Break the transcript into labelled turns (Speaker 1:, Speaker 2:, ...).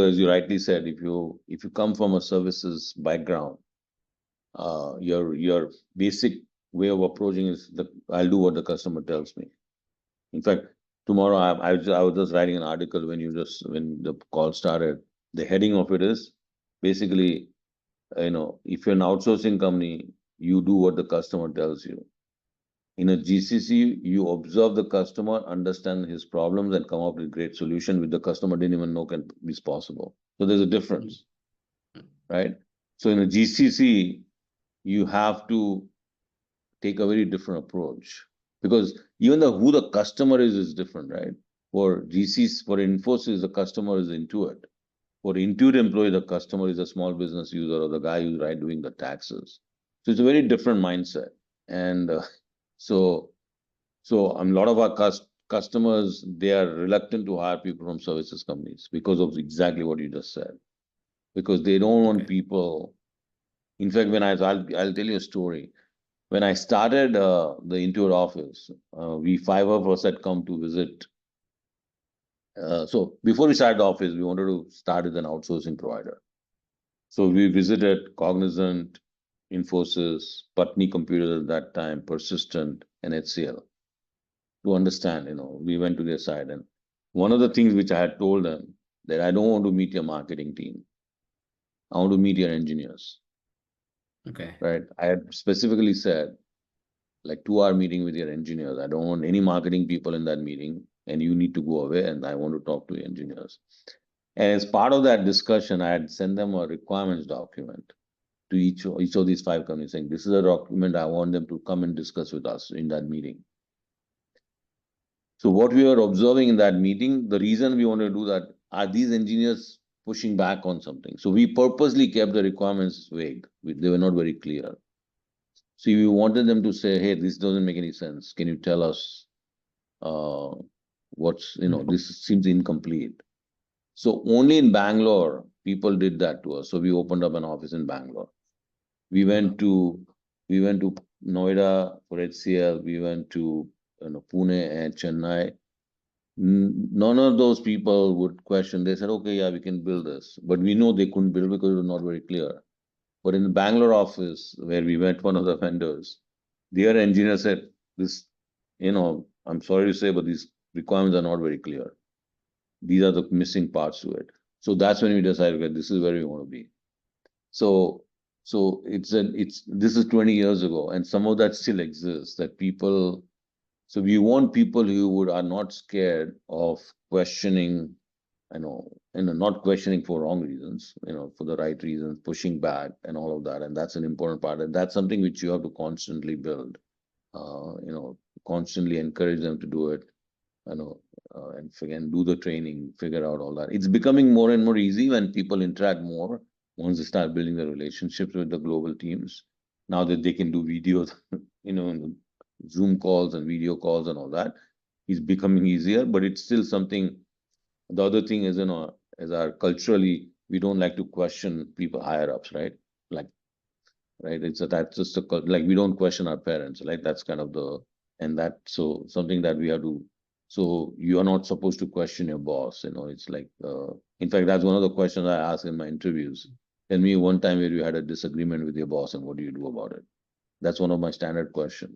Speaker 1: as you rightly said, if you come from a services background, your basic way of approaching is I'll do what the customer tells me. In fact, tomorrow I was just writing an article when the call started. The heading of it is basically, if you're an outsourcing company, you do what the customer tells you. In a GCC, you observe the customer, understand his problems, and come up with a great solution which the customer didn't even know is possible. So there's a difference, right? So in a GCC, you have to take a very different approach because even who the customer is different, right? For GCs, for Infosys, the customer is Intuit. For Intuit employee, the customer is a small business user or the guy who's doing the taxes. So it's a very different mindset. And so a lot of our customers, they are reluctant to hire people from services companies because of exactly what you just said. Because they don't want people. In fact, I'll tell you a story. When I started the Intuit office, we 5 of us had come to visit. So before we started the office, we wanted to start as an outsourcing provider. So we visited Cognizant, Infosys, Patni Computers at that time, Persistent, and HCL to understand. We went to their side, and one of the things which I had told them that I don't want to meet your marketing team. I want to meet your engineers.
Speaker 2: Okay.
Speaker 1: Right. I had specifically said, like 2-hour meeting with your engineers. I don't want any marketing people in that meeting, and you need to go away, and I want to talk to your engineers. And as part of that discussion, I had sent them a requirements document to each of these 5 companies saying, this is a document I want them to come and discuss with us in that meeting. So what we were observing in that meeting, the reason we want to do that, are these engineers pushing back on something? So we purposely kept the requirements vague. They were not very clear. So we wanted them to say, hey, this doesn't make any sense. Can you tell us this seems incomplete. So only in Bangalore, people did that to us. So we opened up an office in Bangalore. We went to Noida for HCL. We went to Pune and Chennai. None of those people would question. They said, okay, yeah, we can build this. But we know they couldn't build because it was not very clear. But in the Bangalore office, where we met one of the vendors, their engineer said, I'm sorry to say, but these requirements are not very clear. These are the missing parts to it. So that's when we decided, okay, this is where we want to be. So this is 20 years ago, and some of that still exists, that people. So we want people who are not scared of questioning, not questioning for wrong reasons, for the right reasons, pushing back and all of that. And that's an important part. And that's something which you have to constantly build, constantly encourage them to do it, and again, do the training, figure out all that. It's becoming more and more easy when people interact more, once they start building the relationships with the global teams. Now that they can do videos, Zoom calls and video calls and all that, is becoming easier, but it's still something. The other thing is, as our culturally, we don't like to question people higher ups, right? Right? That's just like we don't question our parents, like that's kind of something that we have to. So you are not supposed to question your boss, It's like, in fact, that's one of the questions I ask in my interviews. Tell me one time where you had a disagreement with your boss and what do you do about it? That's one of my standard questions.